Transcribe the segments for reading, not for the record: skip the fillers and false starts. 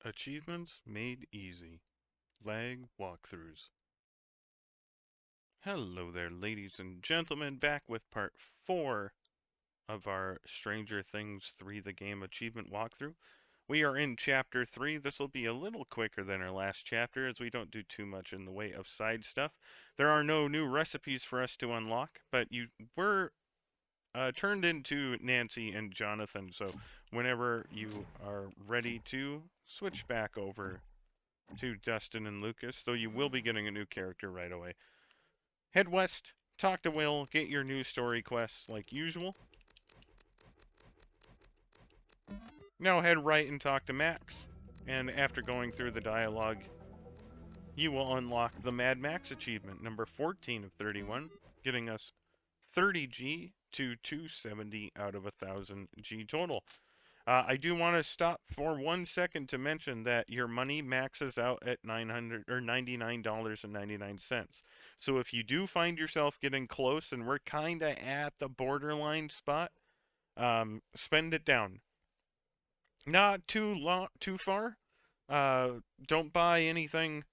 Achievements made easy. Lag walkthroughs. Hello there, ladies and gentlemen, back with part 4 of our Stranger Things 3 the game achievement walkthrough. We are in chapter 3. This will be a little quicker than our last chapter as we don't do too much in the way of side stuff. There are no new recipes for us to unlock, but you were turned into Nancy and Jonathan, so whenever you are ready to switch back over to Dustin and Lucas, though you will be getting a new character right away. Head west, talk to Will, get your new story quests like usual. Now head right and talk to Max, and after going through the dialogue, you will unlock the Mad Max achievement, number 14 of 31, getting us 30G to 270 out of 1,000 G total. I do want to stop for 1 second to mention that your money maxes out at $99.99. So if you do find yourself getting close, and we're kind of at the borderline spot, spend it down. Not too far. Don't buy anything.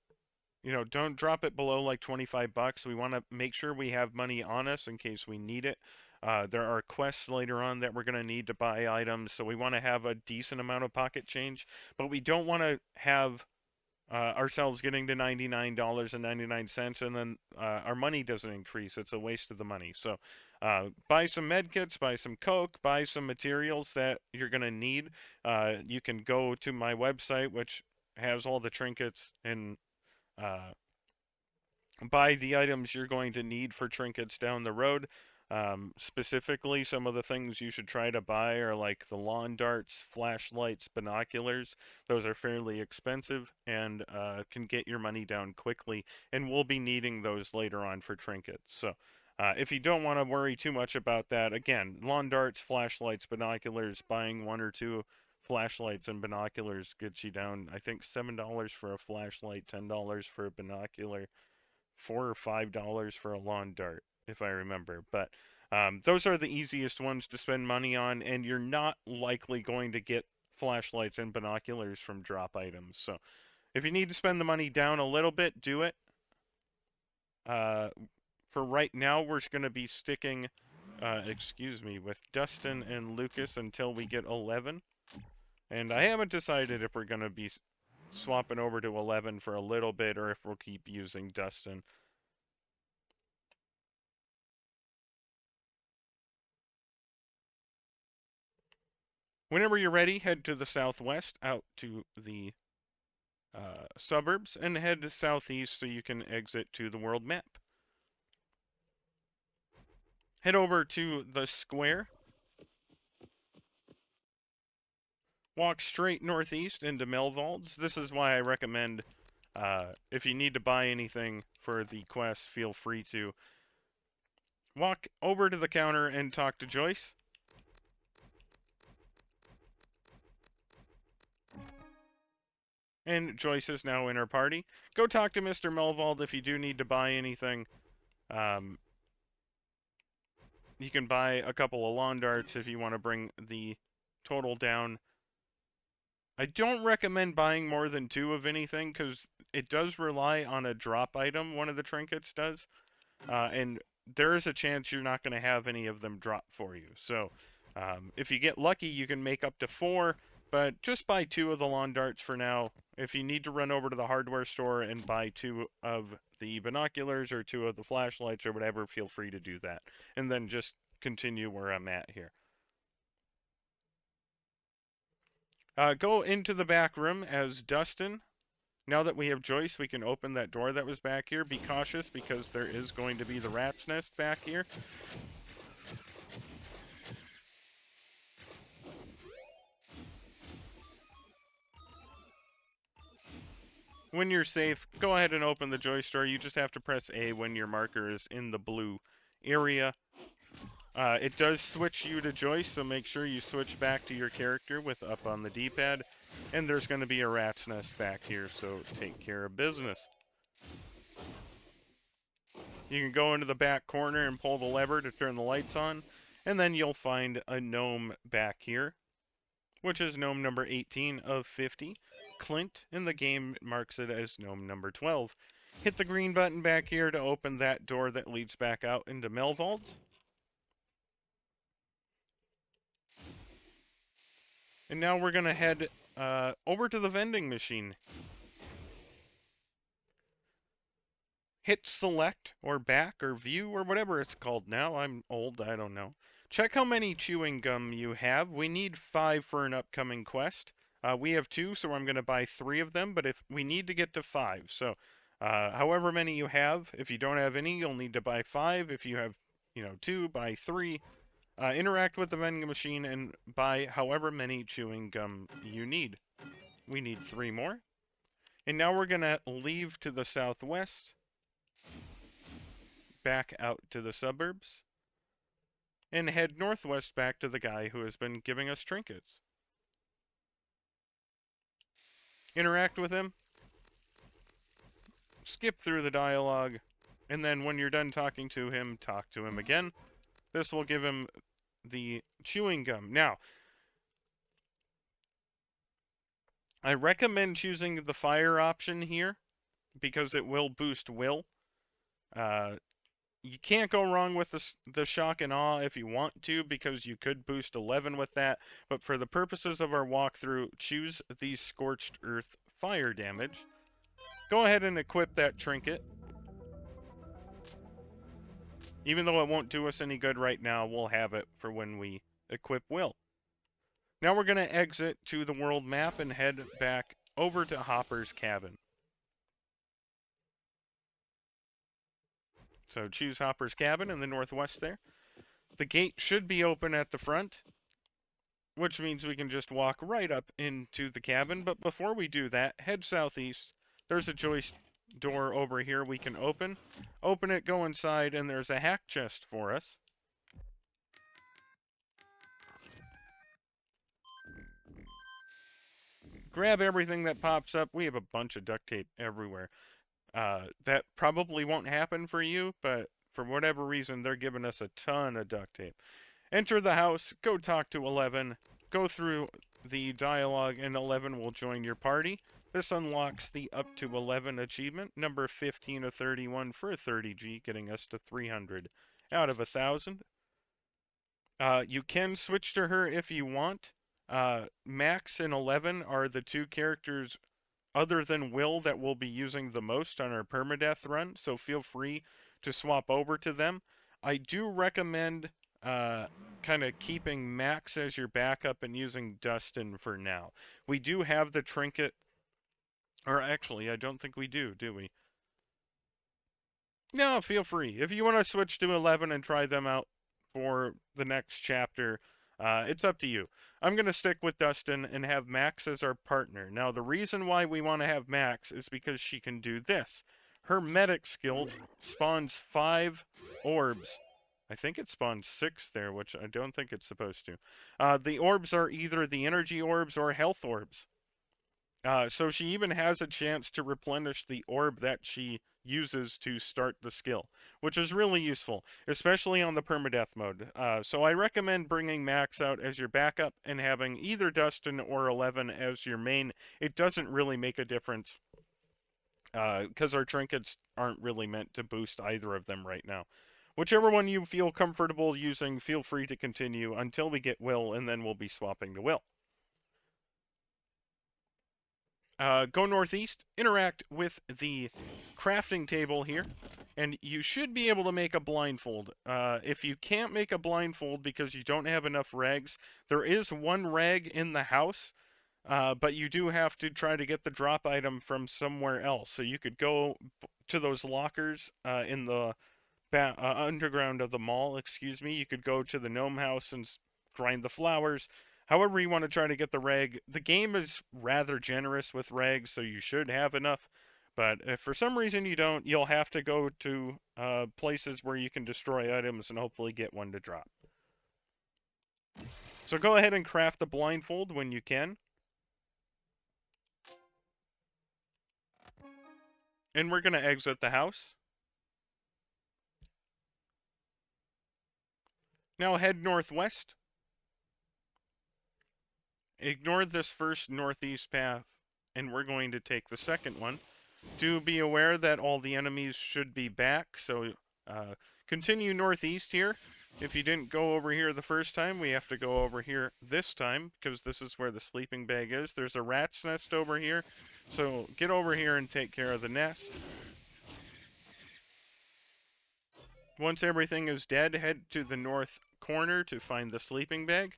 Don't drop it below like 25 bucks. We want to make sure we have money on us in case we need it. There are quests later on that we're going to need to buy items, so we want to have a decent amount of pocket change, but we don't want to have ourselves getting to $99.99 and then our money doesn't increase. It's a waste of the money. So buy some medkits, buy some Coke, buy some materials that you're going to need. You can go to my website, which has all the trinkets, and buy the items you're going to need for trinkets down the road. Specifically, some of the things you should try to buy are like the lawn darts, flashlights, binoculars. Those are fairly expensive and can get your money down quickly, and we'll be needing those later on for trinkets. So if you don't want to worry too much about that, again, lawn darts, flashlights, binoculars, buying 1 or 2 flashlights and binoculars gets you down, I think, $7 for a flashlight, $10 for a binocular, $4 or $5 for a lawn dart, if I remember. But those are the easiest ones to spend money on, and you're not likely going to get flashlights and binoculars from drop items. So if you need to spend the money down a little bit, do it. For right now, we're going to be sticking, with Dustin and Lucas until we get 11. And I haven't decided if we're going to be swapping over to 11 for a little bit or if we'll keep using Dustin. Whenever you're ready, head to the southwest, out to the suburbs, and head southeast so you can exit to the world map. Head over to the square. Walk straight northeast into Melvald's. This is why I recommend, if you need to buy anything for the quest, feel free to walk over to the counter and talk to Joyce. And Joyce is now in her party. Go talk to Mr. Melvald if you do need to buy anything. You can buy a couple of lawn darts if you want to bring the total down. I don't recommend buying more than 2 of anything because it does rely on a drop item, one of the trinkets does. And there is a chance you're not going to have any of them drop for you. So if you get lucky, you can make up to 4, but just buy 2 of the lawn darts for now. If you need to run over to the hardware store and buy 2 of the binoculars or 2 of the flashlights or whatever, feel free to do that. And then just continue where I'm at here. Go into the back room as Dustin. Now that we have Joyce, we can open that door that was back here. Be cautious because there is going to be the rat's nest back here. When you're safe, go ahead and open the Joyce door. You just have to press A when your marker is in the blue area. It does switch you to Joyce, so make sure you switch back to your character with up on the D-pad. And there's going to be a rat's nest back here, so take care of business. You can go into the back corner and pull the lever to turn the lights on, and then you'll find a gnome back here, which is gnome number 18 of 50. Clint, and the game marks it as gnome number 12. Hit the green button back here to open that door that leads back out into Melvault. And now we're going to head over to the vending machine. Hit select or back or view or whatever it's called now. I'm old, I don't know. Check how many chewing gum you have. We need 5 for an upcoming quest. We have 2, so I'm going to buy 3 of them, but if we need to get to 5. So however many you have, if you don't have any, you'll need to buy 5. If you have, 2, buy 3. Interact with the vending machine and buy however many chewing gum you need. We need 3 more. And now we're going to leave to the southwest, back out to the suburbs, and head northwest back to the guy who has been giving us trinkets. Interact with him, skip through the dialogue, and then when you're done talking to him, talk to him again. This will give him the chewing gum. Now, I recommend choosing the fire option here because it will boost will. You can't go wrong with the shock and awe if you want to, because you could boost 11 with that, but for the purposes of our walkthrough, choose the Scorched Earth fire damage. Go ahead and equip that trinket. Even though it won't do us any good right now, we'll have it for when we equip will. Now we're going to exit to the world map and head back over to Hopper's cabin. So choose Hopper's cabin in the northwest there. The gate should be open at the front, which means we can just walk right up into the cabin. But before we do that, head southeast. There's a joist door over here we can open. Open it, go inside, and there's a hack chest for us. Grab everything that pops up. We have a bunch of duct tape everywhere. That probably won't happen for you, but for whatever reason, they're giving us a ton of duct tape. Enter the house, go talk to 11, go through the dialogue, and 11 will join your party. This unlocks the up to 11 achievement, number 15 of 31 for a 30G, getting us to 300 out of 1,000. You can switch to her if you want. Max and 11 are the 2 characters other than Will that we'll be using the most on our permadeath run, so feel free to swap over to them. I do recommend kind of keeping Max as your backup and using Dustin for now. We do have the trinket, or actually, I don't think we do we? No, feel free. If you want to switch to 11 and try them out for the next chapter, it's up to you. I'm going to stick with Dustin and have Max as our partner. Now, the reason why we want to have Max is because she can do this. Her medic skill spawns 5 orbs. I think it spawns 6 there, which I don't think it's supposed to. The orbs are either the energy orbs or health orbs. So she even has a chance to replenish the orb that she uses to start the skill, which is really useful, especially on the permadeath mode. So I recommend bringing Max out as your backup and having either Dustin or 11 as your main. It doesn't really make a difference because our trinkets aren't really meant to boost either of them right now. Whichever one you feel comfortable using, feel free to continue until we get Will, and then we'll be swapping to Will. Go northeast, interact with the crafting table here, and you should be able to make a blindfold. If you can't make a blindfold because you don't have enough rags, there is 1 rag in the house, but you do have to try to get the drop item from somewhere else. So you could go to those lockers in the underground of the mall, excuse me. You could go to the gnome house and grind the flowers. However you want to try to get the rag. The game is rather generous with rags, so you should have enough. But if for some reason you don't, you'll have to go to places where you can destroy items and hopefully get one to drop. So go ahead and craft the blindfold when you can. And we're going to exit the house. Now head northwest. Ignore this first northeast path and we're going to take the second one. Do be aware that all the enemies should be back, so continue northeast here. If you didn't go over here the first time, we have to go over here this time, because this is where the sleeping bag is. There's a rat's nest over here, so get over here and take care of the nest. Once everything is dead, head to the north corner to find the sleeping bag.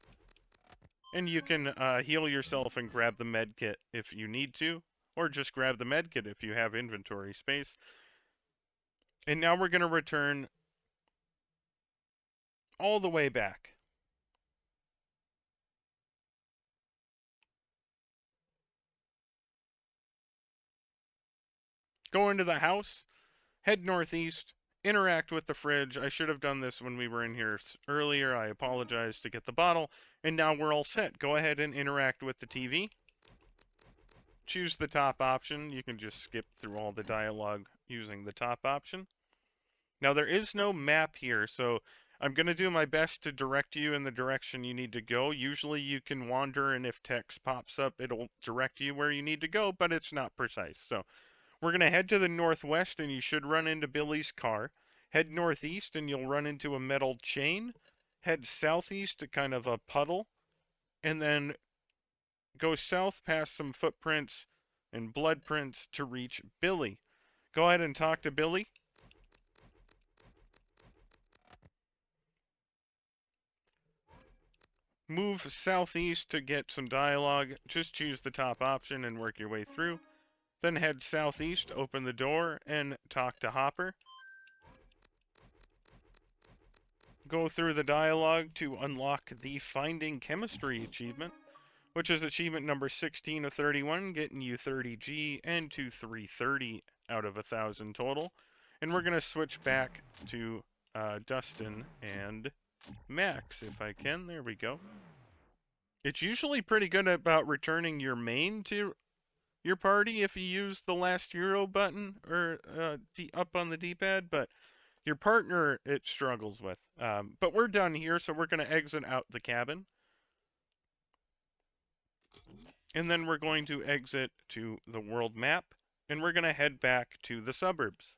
And you can heal yourself and grab the med kit if you need to, or just grab the med kit if you have inventory space. And now we're going to return all the way back. Go into the house, head northeast, interact with the fridge. I should have done this when we were in here earlier. I apologize to get the bottle. And now we're all set. Go ahead and interact with the TV. Choose the top option. You can just skip through all the dialogue using the top option. Now, there is no map here, so I'm going to do my best to direct you in the direction you need to go. Usually you can wander, and if text pops up, it'll direct you where you need to go, but it's not precise. So we're going to head to the northwest, and you should run into Billy's car. Head northeast, and you'll run into a metal chain. Head southeast to kind of a puddle, and then go south past some footprints and blood prints to reach Billy. Go ahead and talk to Billy. Move southeast to get some dialogue. Just choose the top option and work your way through. Then head southeast, open the door, and talk to Hopper. Go through the dialogue to unlock the Finding Chemistry achievement, which is achievement number 16 of 31, getting you 30G and to 330 out of 1,000 total. And we're going to switch back to Dustin and Max, if I can. There we go. It's usually pretty good about returning your main to your party if you use the last hero button or up on the D-pad, but your partner it struggles with. But we're done here, so we're going to exit out the cabin. And then we're going to exit to the world map, and we're going to head back to the suburbs.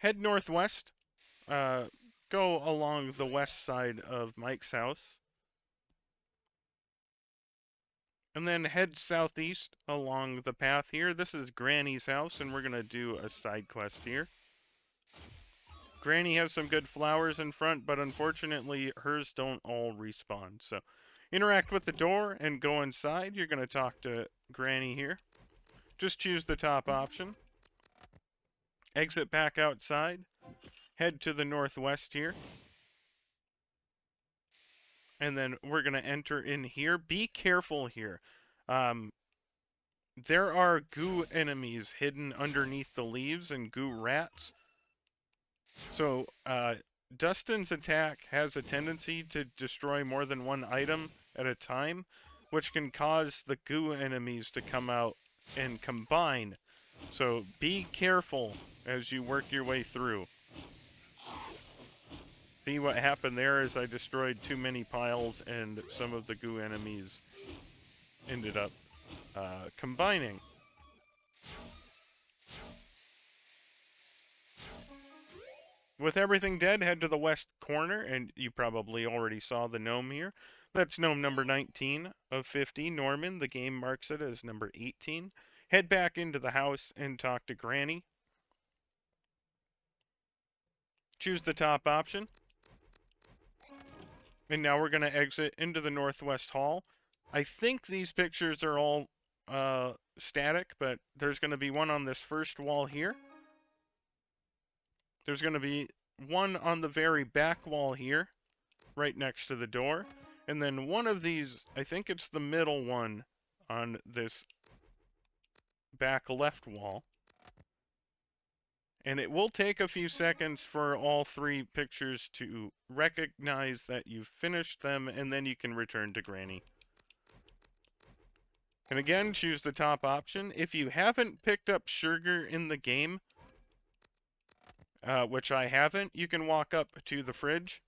Head northwest. Go along the west side of Mike's house. And then head southeast along the path here. This is Granny's house, and we're going to do a side quest here. Granny has some good flowers in front, but unfortunately hers don't all respawn. So interact with the door and go inside. You're going to talk to Granny here. Just choose the top option. Exit back outside. Head to the northwest here. And then we're going to enter in here. Be careful here. There are goo enemies hidden underneath the leaves and goo rats. So, Dustin's attack has a tendency to destroy more than one item at a time, which can cause the goo enemies to come out and combine. So, be careful as you work your way through. See what happened there is I destroyed too many piles and some of the goo enemies ended up combining. With everything dead, head to the west corner, and you probably already saw the gnome here. That's gnome number 19 of 50, Norman. The game marks it as number 18. Head back into the house and talk to Granny. Choose the top option. And now we're going to exit into the northwest hall. I think these pictures are all static, but there's going to be one on this first wall here. There's going to be one on the very back wall here, right next to the door. And then one of these, I think it's the middle one on this back left wall. And it will take a few seconds for all three pictures to recognize that you've finished them, and then you can return to Granny. And again, choose the top option. If you haven't picked up sugar in the game, which I haven't, you can walk up to the fridge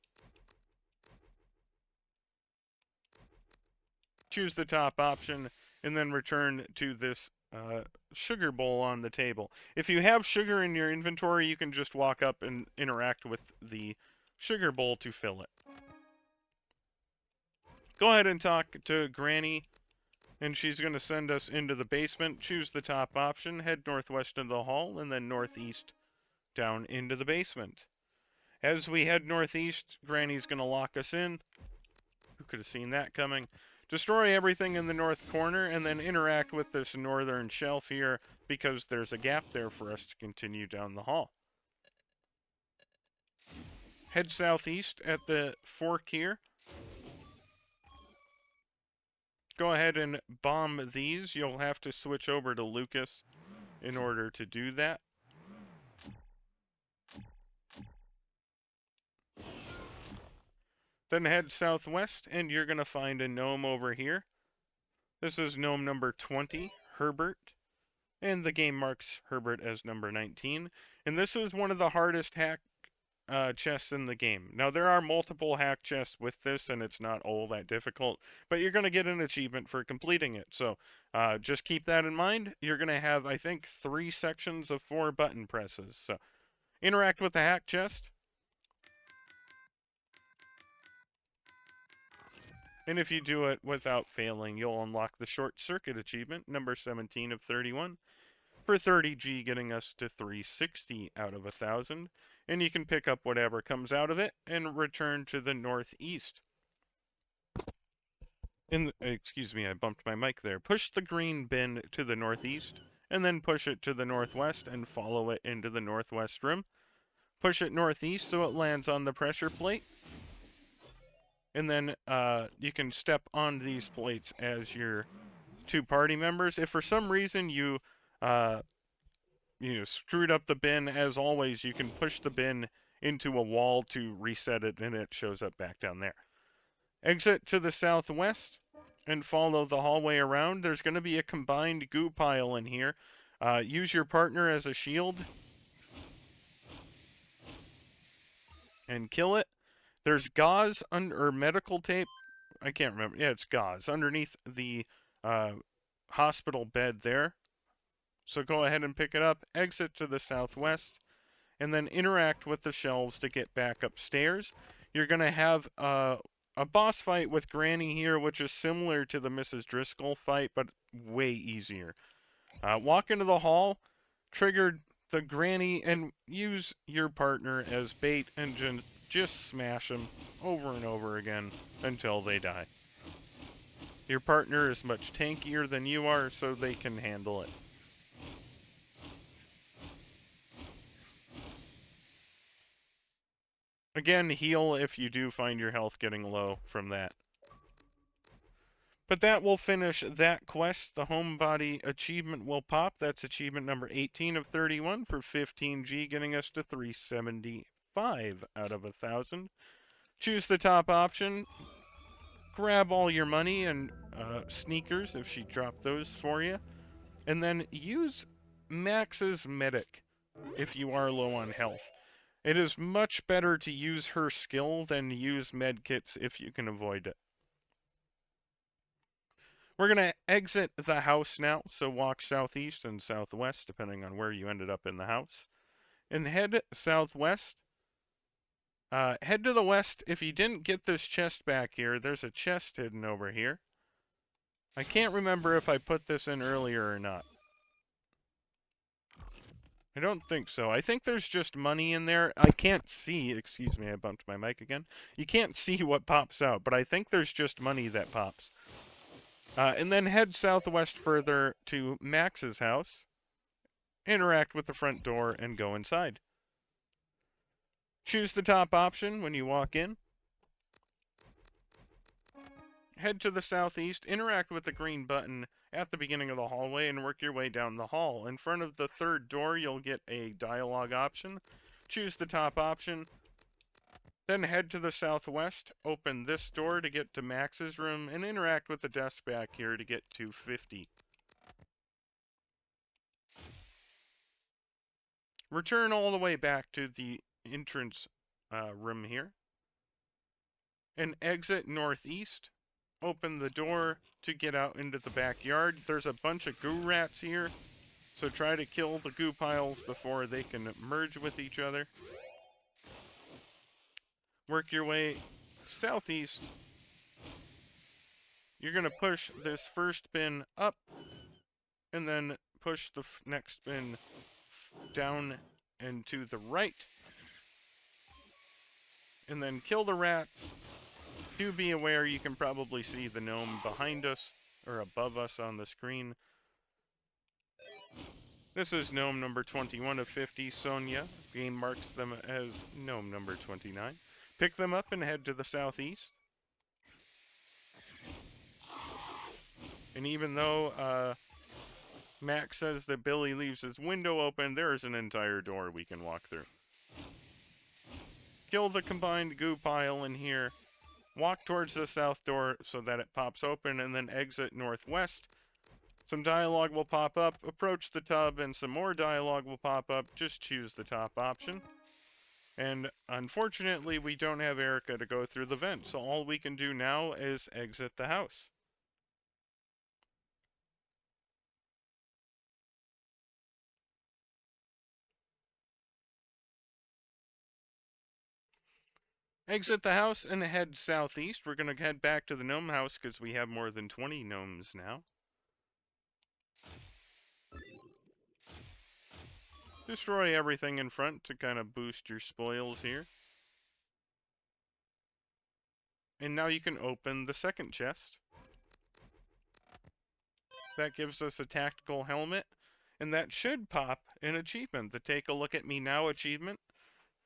choose the top option, and then return to this sugar bowl on the table. If you have sugar in your inventory, you can just walk up and interact with the sugar bowl to fill it. Go ahead and talk to Granny, and she's going to send us into the basement. Choose the top option, head northwest into the hall, and then northeast down into the basement. As we head northeast, Granny's going to lock us in. Who could have seen that coming? Destroy everything in the north corner, and then interact with this northern shelf here, because there's a gap there for us to continue down the hall. Head southeast at the fork here. Go ahead and bomb these. You'll have to switch over to Lucas in order to do that. Then head southwest, and you're going to find a gnome over here. This is gnome number 20, Herbert. And the game marks Herbert as number 19. And this is one of the hardest hack chests in the game. Now, there are multiple hack chests with this, and it's not all that difficult, but you're going to get an achievement for completing it. So just keep that in mind. You're going to have, I think, 3 sections of 4 button presses. So interact with the hack chest. And if you do it without failing, you'll unlock the short circuit achievement, number 17 of 31, for 30G, getting us to 360 out of 1,000. And you can pick up whatever comes out of it and return to the northeast. Excuse me, I bumped my mic there. Push the green bin to the northeast, and then push it to the northwest and follow it into the northwest room. Push it northeast so it lands on the pressure plate. And then you can step on these plates as your 2 party members. If for some reason you screwed up the bin, as always, you can push the bin into a wall to reset it, and it shows up back down there. Exit to the southwest and follow the hallway around. There's going to be a combined goo pile in here. Use your partner as a shield and kill it. There's gauze or medical tape. I can't remember. Yeah, it's gauze underneath the hospital bed there. So go ahead and pick it up, exit to the southwest, and then interact with the shelves to get back upstairs. You're going to have a boss fight with Granny here, which is similar to the Mrs. Driscoll fight, but way easier. Walk into the hall, trigger the Granny, and use your partner as bait and just smash them over and over again until they die. Your partner is much tankier than you are, so they can handle it. Again, heal if you do find your health getting low from that. But that will finish that quest. The homebody achievement will pop. That's achievement number 18 of 31 for 15G, getting us to 375 out of 1,000. Choose the top option. Grab all your money and sneakers if she dropped those for you. And then use Max's medic if you are low on health. It is much better to use her skill than use medkits if you can avoid it. We're going to exit the house now, so walk southeast and southwest, depending on where you ended up in the house. And head southwest. Head to the west. If you didn't get this chest back here, there's a chest hidden over here. I can't remember if I put this in earlier or not. I don't think so. I think there's just money in there. I can't see. Excuse me, I bumped my mic again. You can't see what pops out, but I think there's just money that pops. And then head southwest further to Max's house. Interact with the front door and go inside. Choose the top option when you walk in. Head to the southeast, interact with the green button at the beginning of the hallway, and work your way down the hall. In front of the third door, you'll get a dialogue option. Choose the top option. Then head to the southwest, open this door to get to Max's room, and interact with the desk back here to get to 50. Return all the way back to the entrance room here. And exit northeast. open the door to get out into the backyard. There's a bunch of goo rats here, so try to kill the goo piles before they can merge with each other. Work your way southeast. You're going to push this first bin up, and then push the next bin down and to the right. And then kill the rats. Do be aware you can probably see the gnome behind us, or above us on the screen. This is gnome number 21 of 50, Sonia. Game marks them as gnome number 29. Pick them up and head to the southeast. And even though Max says that Billy leaves his window open, there is an entire door we can walk through. Kill the combined goo pile in here. Walk towards the south door so that it pops open, and then exit northwest. Some dialogue will pop up, approach the tub, and some more dialogue will pop up. Just choose the top option. And unfortunately, we don't have Erica to go through the vent, so all we can do now is exit the house. Exit the house and head southeast. We're going to head back to the gnome house because we have more than 20 gnomes now. Destroy everything in front to kind of boost your spoils here. And now you can open the second chest. That gives us a tactical helmet. And that should pop an achievement. The Take a Look at Me Now achievement.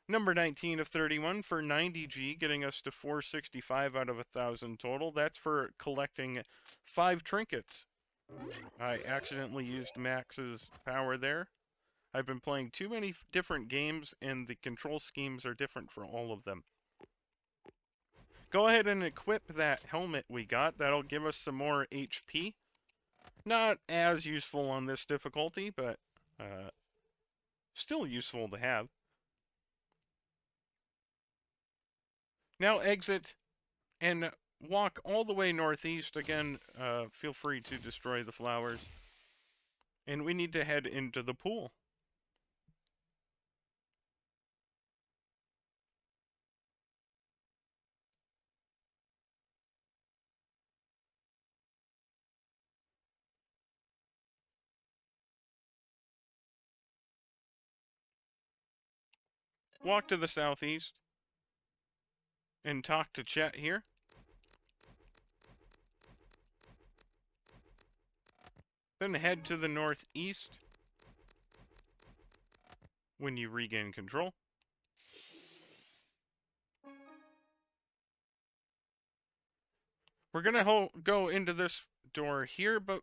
Number 19 of 31 for 90G, getting us to 465 out of 1,000 total. That's for collecting 5 trinkets. I accidentally used Max's power there. I've been playing too many different games, and the control schemes are different for all of them. Go ahead and equip that helmet we got. That'll give us some more HP. Not as useful on this difficulty, but still useful to have. Now exit and walk all the way northeast. Again, feel free to destroy the flowers. And we need to head into the pool. Walk to the southeast and talk to Chet here. Then head to the northeast when you regain control. We're going to go into this door here, but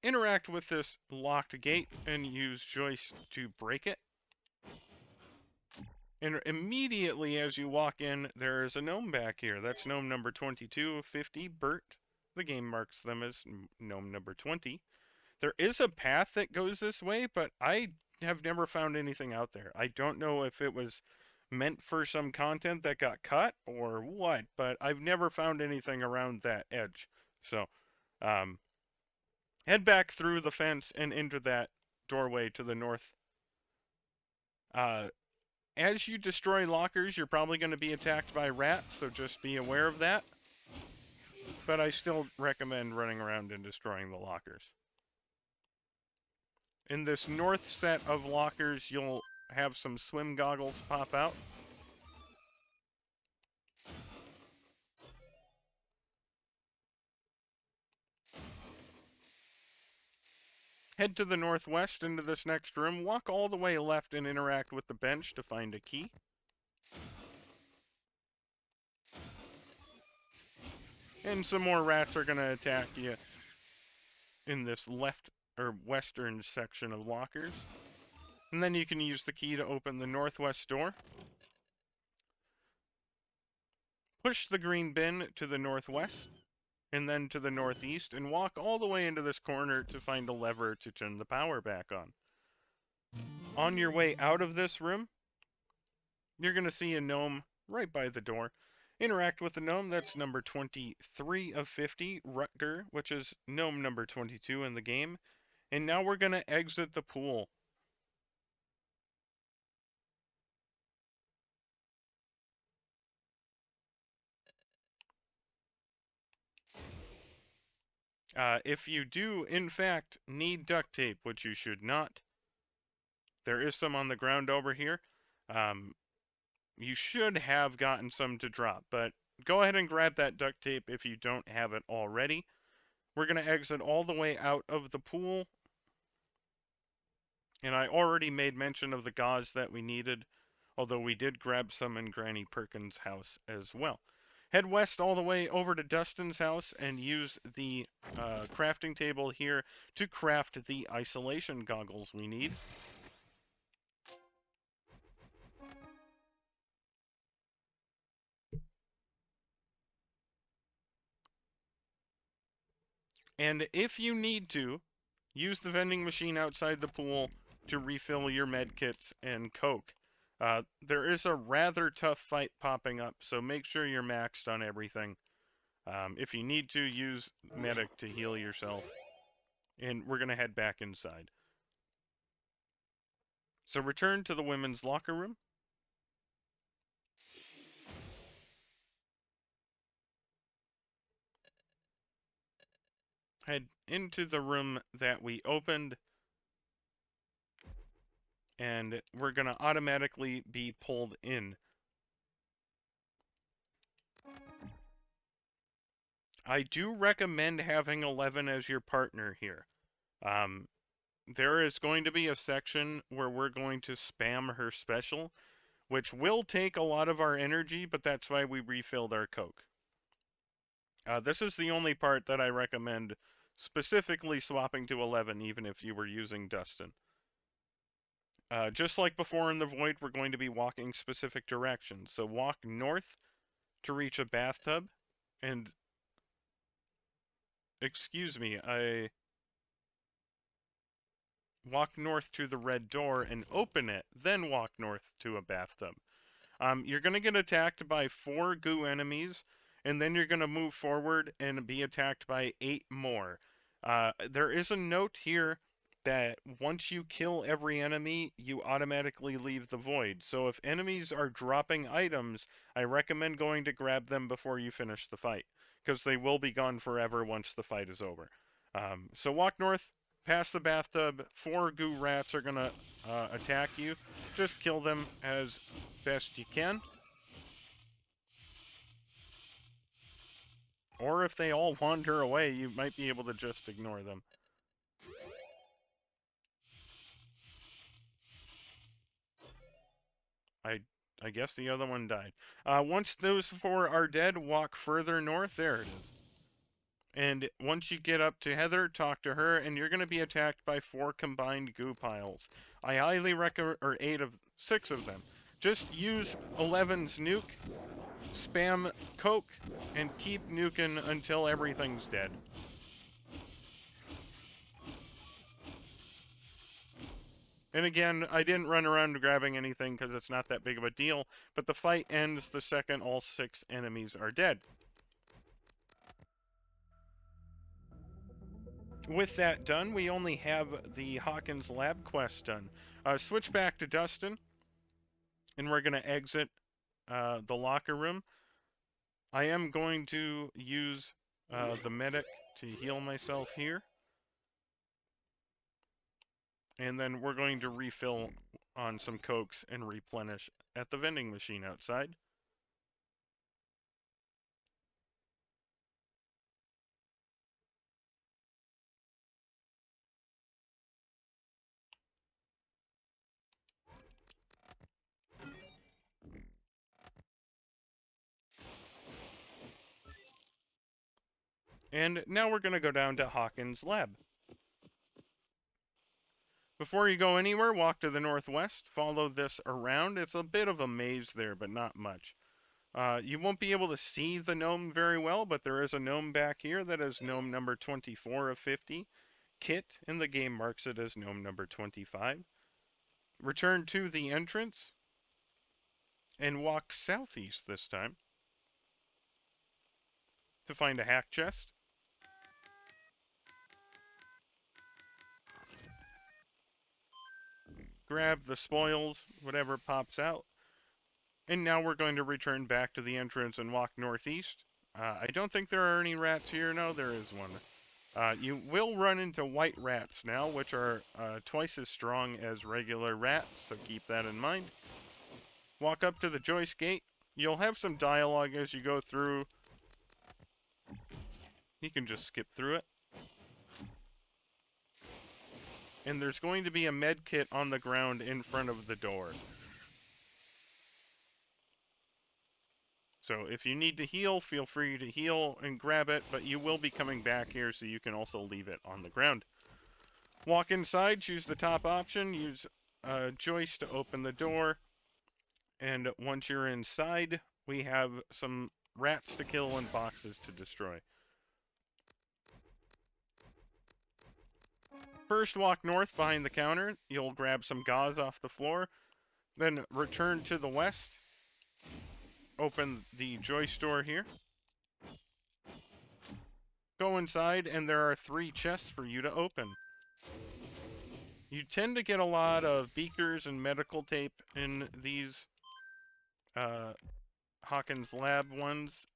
interact with this locked gate and use Joyce to break it. And immediately as you walk in, there is a gnome back here. That's gnome number 22 of 50, Bert. The game marks them as gnome number 20. There is a path that goes this way, but I have never found anything out there. I don't know if it was meant for some content that got cut or what, but I've never found anything around that edge. So, head back through the fence and into that doorway to the north. As you destroy lockers, you're probably going to be attacked by rats, so just be aware of that. But I still recommend running around and destroying the lockers. In this north set of lockers, you'll have some swim goggles pop out. Head to the northwest into this next room. Walk all the way left and interact with the bench to find a key. And some more rats are going to attack you in this left or western section of lockers. And then you can use the key to open the northwest door. Push the green bin to the northwest and then to the northeast, and walk all the way into this corner to find a lever to turn the power back on. On your way out of this room, you're going to see a gnome right by the door. Interact with the gnome, that's number 23 of 50, Rutger, which is gnome number 22 in the game. And now we're going to exit the pool. If you do, in fact, need duct tape, which you should not, there is some on the ground over here. You should have gotten some to drop, but go ahead and grab that duct tape if you don't have it already. We're going to exit all the way out of the pool. And I already made mention of the gauze that we needed, although we did grab some in Granny Perkins' house as well. Head west all the way over to Dustin's house and use the crafting table here to craft the isolation goggles we need. And if you need to, use the vending machine outside the pool to refill your med kits and coke. There is a rather tough fight popping up, so make sure you're maxed on everything. If you need to, use medic to heal yourself. And we're going to head back inside. So return to the women's locker room. Head into the room that we opened. And we're going to automatically be pulled in. I do recommend having 11 as your partner here. There is going to be a section where we're going to spam her special, which will take a lot of our energy, but that's why we refilled our Coke. This is the only part that I recommend specifically swapping to 11, even if you were using Dustin. Just like before in the Void, we're going to be walking specific directions. So walk north to reach a bathtub, and... Excuse me, I... Walk north to the red door and open it, then walk north to a bathtub. You're going to get attacked by 4 goo enemies, and then you're going to move forward and be attacked by 8 more. There is a note here that once you kill every enemy, you automatically leave the void. So if enemies are dropping items, I recommend going to grab them before you finish the fight, because they will be gone forever once the fight is over. So walk north, past the bathtub. 4 goo rats are going to attack you. Just kill them as best you can. Or if they all wander away, you might be able to just ignore them. I guess the other one died. Once those 4 are dead, walk further north. There it is. And once you get up to Heather, talk to her, and you're going to be attacked by 4 combined goo piles. I highly recommend, or 6 of them. Just use 11's nuke, spam Coke, and keep nuking until everything's dead. And again, I didn't run around grabbing anything because it's not that big of a deal, but the fight ends the second all 6 enemies are dead. With that done, we only have the Hawkins Lab quest done. Switch back to Dustin, and we're going to exit the locker room. I am going to use the medic to heal myself here. And then we're going to refill on some Cokes and replenish at the vending machine outside. And now we're going to go down to Hawkins' lab. Before you go anywhere, walk to the northwest, follow this around. It's a bit of a maze there, but not much. You won't be able to see the gnome very well, but there is a gnome back here that is gnome number 24 of 50. Kit in the game marks it as gnome number 25. Return to the entrance and walk southeast this time. to find a hack chest. Grab the spoils, whatever pops out. And now we're going to return back to the entrance and walk northeast. I don't think there are any rats here. No, there is one. You will run into white rats now, which are twice as strong as regular rats, so keep that in mind. Walk up to the joist gate. You'll have some dialogue as you go through. You can just skip through it. And there's going to be a med kit on the ground in front of the door. So if you need to heal, feel free to heal and grab it, but you will be coming back here, so you can also leave it on the ground. Walk inside, choose the top option, use a joist to open the door, and once you're inside, we have some rats to kill and boxes to destroy. First, walk north behind the counter. You'll grab some gauze off the floor, then return to the west. Open the joist door here. Go inside, and there are 3 chests for you to open. You tend to get a lot of beakers and medical tape in these Hawkins Lab ones.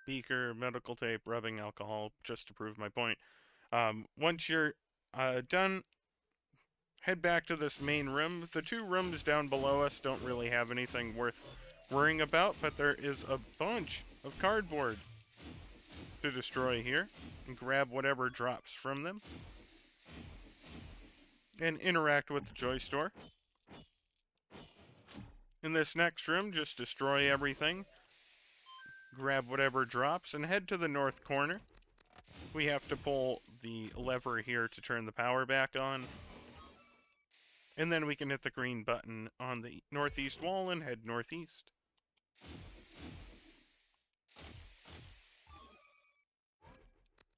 Beaker, medical tape, rubbing alcohol, just to prove my point. Once you're done, head back to this main room. The 2 rooms down below us don't really have anything worth worrying about, but there is a bunch of cardboard to destroy here. And grab whatever drops from them. And interact with the joy store. In this next room, just destroy everything. Grab whatever drops and head to the north corner. We have to pull the lever here to turn the power back on. And then we can hit the green button on the northeast wall and head northeast.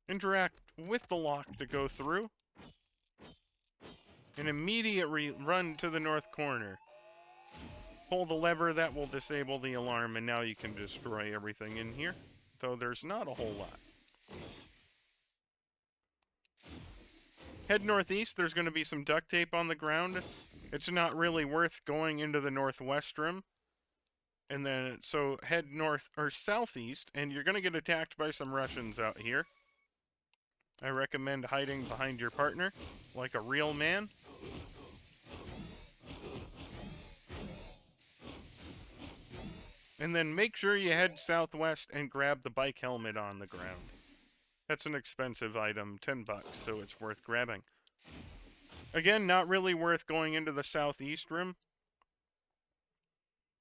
Interact with the lock to go through. And immediately run to the north corner. Pull the lever, that will disable the alarm, and now you can destroy everything in here. Though there's not a whole lot. Head northeast, there's going to be some duct tape on the ground. It's not really worth going into the northwest room. And then, so head north, or southeast, and you're going to get attacked by some Russians out here. I recommend hiding behind your partner, like a real man. And then make sure you head southwest and grab the bike helmet on the ground. That's an expensive item, 10 bucks, so it's worth grabbing. Again, not really worth going into the southeast room.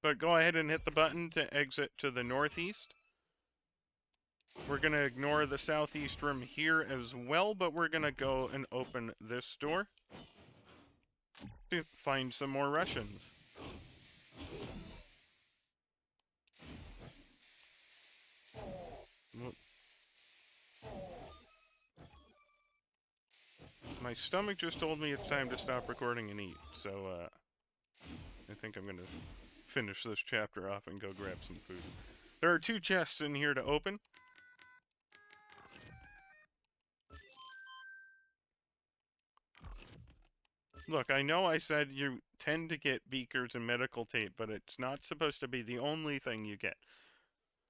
But go ahead and hit the button to exit to the northeast. We're going to ignore the southeast room here as well, but we're going to go and open this door to find some more Russians. My stomach just told me it's time to stop recording and eat, so I think I'm going to finish this chapter off and go grab some food. There are 2 chests in here to open. Look, I know I said you tend to get beakers and medical tape, but it's not supposed to be the only thing you get.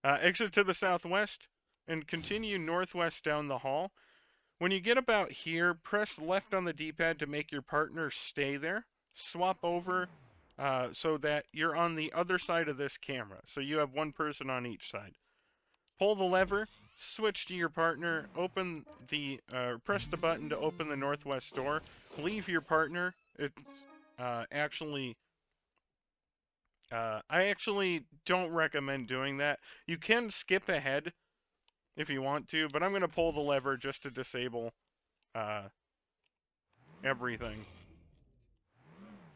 Exit to the southwest and continue northwest down the hall. When you get about here, press left on the D-pad to make your partner stay there. Swap over so that you're on the other side of this camera. So you have 1 person on each side. Pull the lever, switch to your partner, open the, press the button to open the northwest door. Leave your partner. I actually don't recommend doing that. You can skip ahead if you want to, but I'm going to pull the lever just to disable everything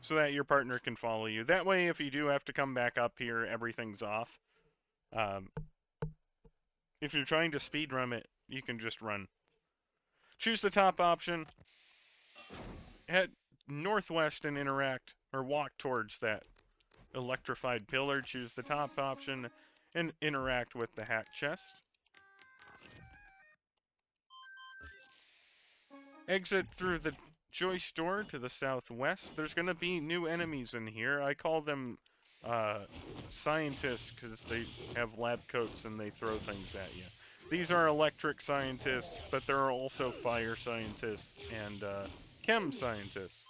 so that your partner can follow you. That way, if you do have to come back up here, everything's off. If you're trying to speedrun it, you can just run. Choose the top option. Head northwest and interact, or walk towards that electrified pillar, choose the top option, and interact with the hack chest. Exit through the Joyce door to the southwest. There's going to be new enemies in here. I call them scientists because they have lab coats and they throw things at you. These are electric scientists, but there are also fire scientists and chem scientists.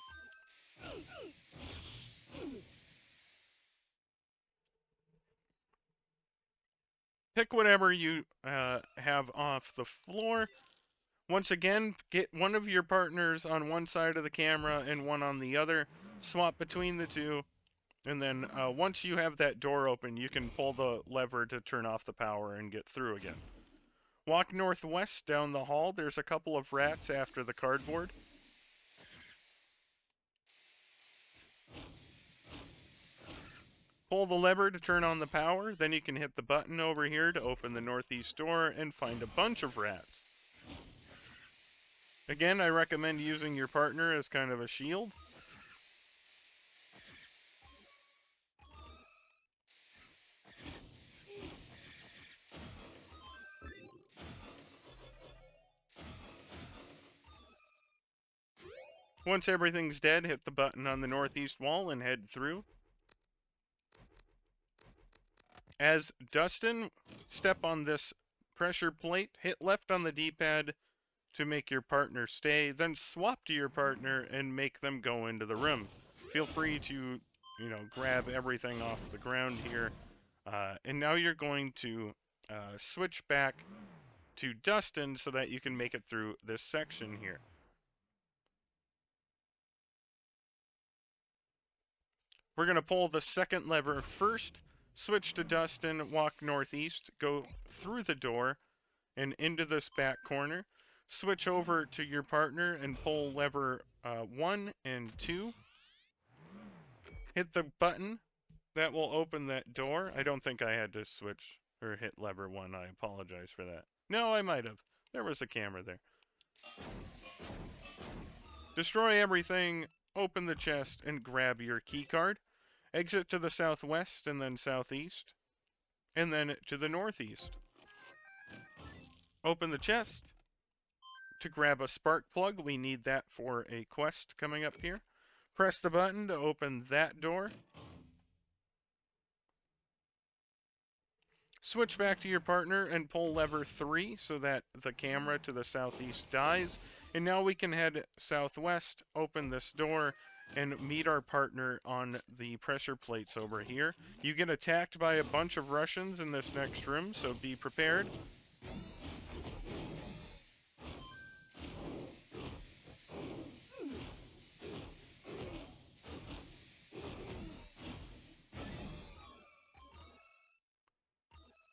Pick whatever you have off the floor. Once again, get one of your partners on one side of the camera and one on the other. Swap between the two. And then once you have that door open, you can pull the lever to turn off the power and get through again. Walk northwest down the hall. There's a couple of rats after the cardboard. Pull the lever to turn on the power. Then you can hit the button over here to open the northeast door and find a bunch of rats. Again, I recommend using your partner as kind of a shield. Once everything's dead, hit the button on the northeast wall and head through. As Dustin, step on this pressure plate, hit left on the D-pad to make your partner stay, then swap to your partner and make them go into the room. Feel free to, grab everything off the ground here. And now you're going to switch back to Dustin so that you can make it through this section here. We're going to pull the second lever first, switch to Dustin, walk northeast, go through the door and into this back corner. Switch over to your partner and pull lever 1 and 2. Hit the button. That will open that door. I don't think I had to switch or hit lever 1. I apologize for that. No, I might have. There was a camera there. Destroy everything, open the chest, and grab your key card. Exit to the southwest and then southeast, and then to the northeast. Open the chest to grab a spark plug. We need that for a quest coming up here. Press the button to open that door. Switch back to your partner and pull lever 3 so that the camera to the southeast dies. And now we can head southwest, open this door, and meet our partner on the pressure plates over here. You get attacked by a bunch of Russians in this next room, so be prepared.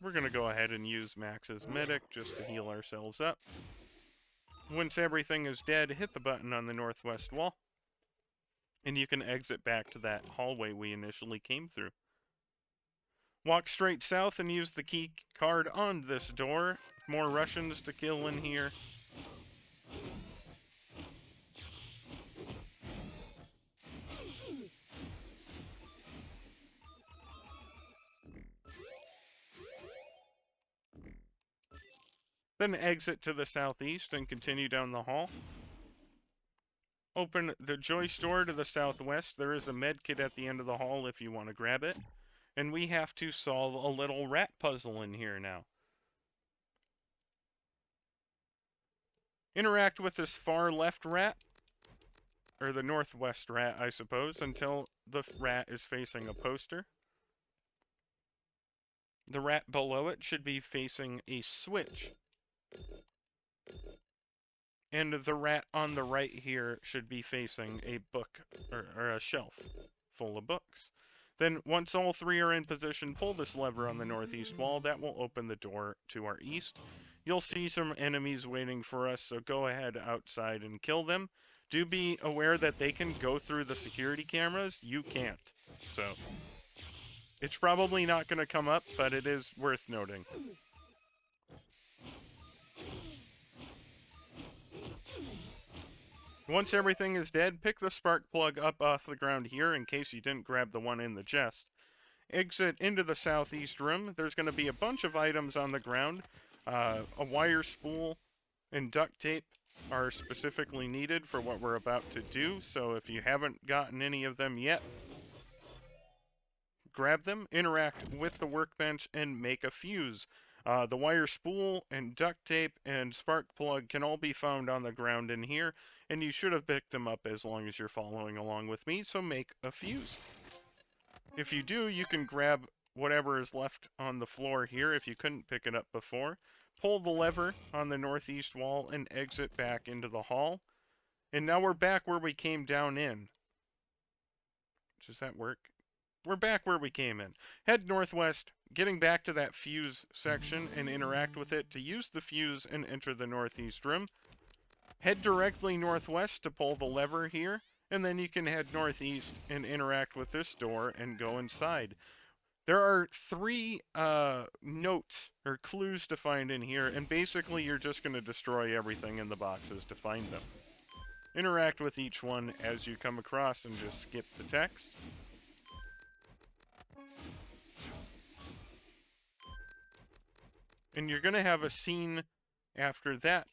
We're going to go ahead and use Max's medic just to heal ourselves up. Once everything is dead, hit the button on the northwest wall, and you can exit back to that hallway we initially came through. Walk straight south and use the key card on this door. More Russians to kill in here. Then exit to the southeast and continue down the hall. Open the Joyce door to the southwest. There is a med kit at the end of the hall if you want to grab it. And we have to solve a little rat puzzle in here now. Interact with this far left rat, or the northwest rat, I suppose, until the rat is facing a poster. The rat below it should be facing a switch. And the rat on the right here should be facing a book, or a shelf full of books. Then, once all three are in position, pull this lever on the northeast wall. That will open the door to our east. You'll see some enemies waiting for us, so go ahead outside and kill them. Do be aware that they can go through the security cameras. You can't. So, it's probably not going to come up, but it is worth noting. Once everything is dead, pick the spark plug up off the ground here in case you didn't grab the one in the chest. exit into the southeast room. There's going to be a bunch of items on the ground. A wire spool and duct tape are specifically needed for what we're about to do, so if you haven't gotten any of them yet, grab them, interact with the workbench, and make a fuse. The wire spool and duct tape and spark plug can all be found on the ground in here, and you should have picked them up as long as you're following along with me, so make a fuse. If you do, you can grab whatever is left on the floor here if you couldn't pick it up before. Pull the lever on the northeast wall and exit back into the hall. And now we're back where we came down in. Does that work? We're back where we came in. Head northwest, getting back to that fuse section and interact with it to use the fuse and enter the northeast room. Head directly northwest to pull the lever here, and then you can head northeast and interact with this door and go inside. There are 3 notes or clues to find in here, and basically you're just going to destroy everything in the boxes to find them. Interact with each one as you come across and just skip the text. And you're going to have a scene after that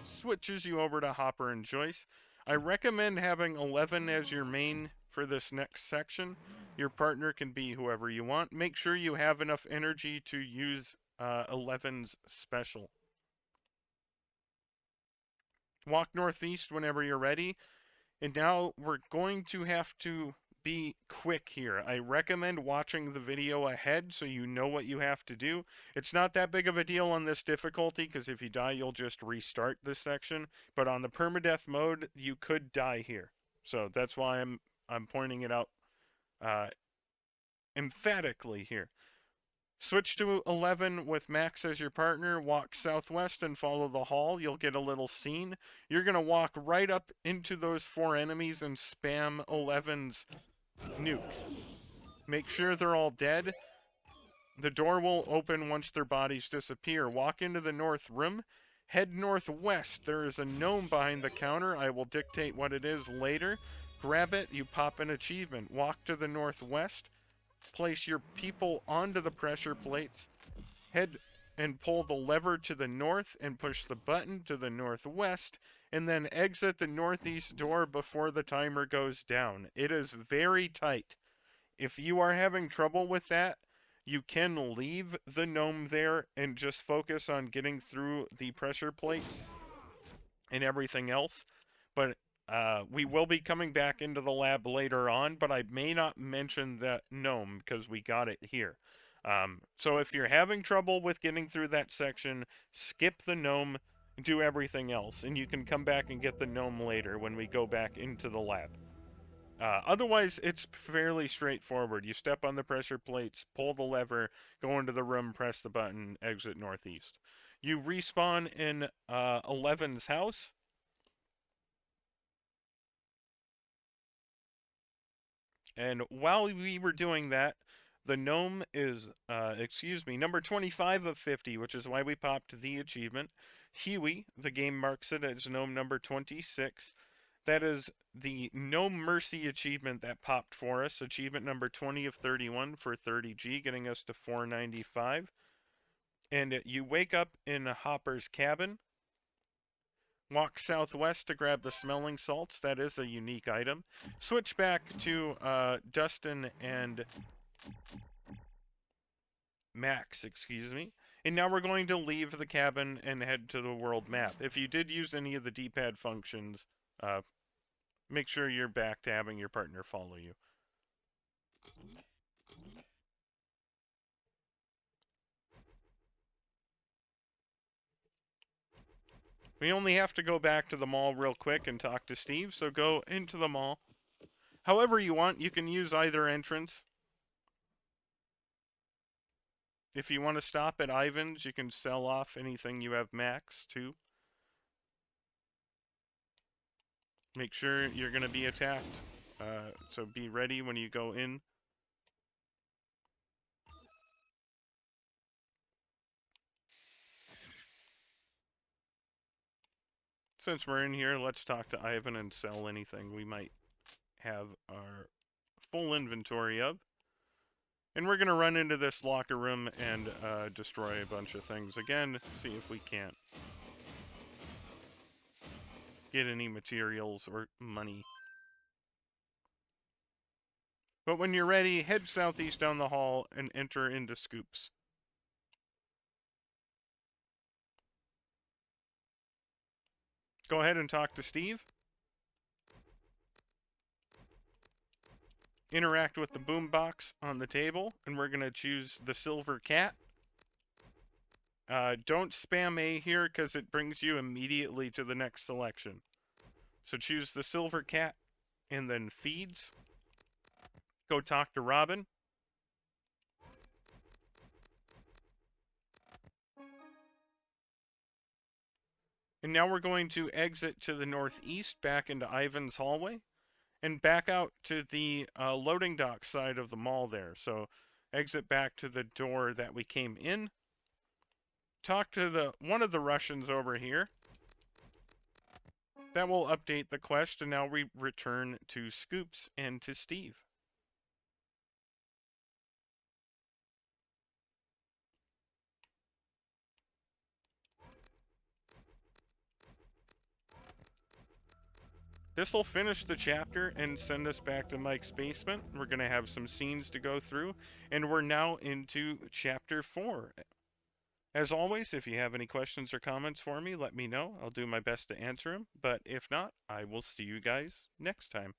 switches you over to Hopper and Joyce. I recommend having 11 as your main for this next section. Your partner can be whoever you want. Make sure you have enough energy to use 11's special. Walk northeast whenever you're ready. And now we're going to have to be quick here. I recommend watching the video ahead so you know what you have to do. It's not that big of a deal on this difficulty because if you die, you'll just restart this section. But on the permadeath mode, you could die here. So that's why I'm pointing it out emphatically here. Switch to 11 with Max as your partner, walk southwest and follow the hall. You'll get a little scene. You're going to walk right up into those 4 enemies and spam 11's nuke. Make sure they're all dead. The door will open once their bodies disappear. Walk into the north room. Head northwest. There is a gnome behind the counter. I will dictate what it is later. Grab it. You pop an achievement. Walk to the northwest. Place your people onto the pressure plates. Head and pull the lever to the north and push the button to the northwest, and then exit the northeast door before the timer goes down. It is very tight. If you are having trouble with that, you can leave the gnome there and just focus on getting through the pressure plates and everything else. But we will be coming back into the lab later on, but I may not mention that gnome because we got it here. So if you're having trouble with getting through that section, skip the gnome, do everything else, and you can come back and get the gnome later when we go back into the lab. Otherwise, it's fairly straightforward. You step on the pressure plates, pull the lever, go into the room, press the button, exit northeast. You respawn in 11's house. And while we were doing that, the gnome is, number 25 of 50, which is why we popped the achievement. Huey, the game marks it as gnome number 26. That is the No Mercy achievement that popped for us. Achievement number 20 of 31 for 30G, getting us to 495. And you wake up in Hopper's cabin. Walk southwest to grab the smelling salts. That is a unique item. Switch back to Dustin and Max, excuse me. And now we're going to leave the cabin and head to the world map. If you did use any of the D-pad functions, make sure you're back to having your partner follow you. We only have to go back to the mall real quick and talk to Steve, so go into the mall. However you want, you can use either entrance. If you want to stop at Ivan's, you can sell off anything you have max too. Make sure you're going to be attacked, so be ready when you go in. Since we're in here, let's talk to Ivan and sell anything we might have our full inventory of. And we're going to run into this locker room and destroy a bunch of things again, see if we can't get any materials or money. But when you're ready, head southeast down the hall and enter into Scoops. Go ahead and talk to Steve. Interact with the boombox on the table, and we're going to choose the silver cat. Don't spam A here because it brings you immediately to the next selection. So choose the silver cat and then feeds. Go talk to Robin. And now we're going to exit to the northeast back into Ivan's hallway and back out to the loading dock side of the mall there. So exit back to the door that we came in. Talk to one of the Russians over here. That will update the quest, and now we return to Scoops and to Steve. This will finish the chapter and send us back to Mike's basement. We're going to have some scenes to go through, and we're now into chapter 4. As always, if you have any questions or comments for me, let me know. I'll do my best to answer them, but if not, I will see you guys next time.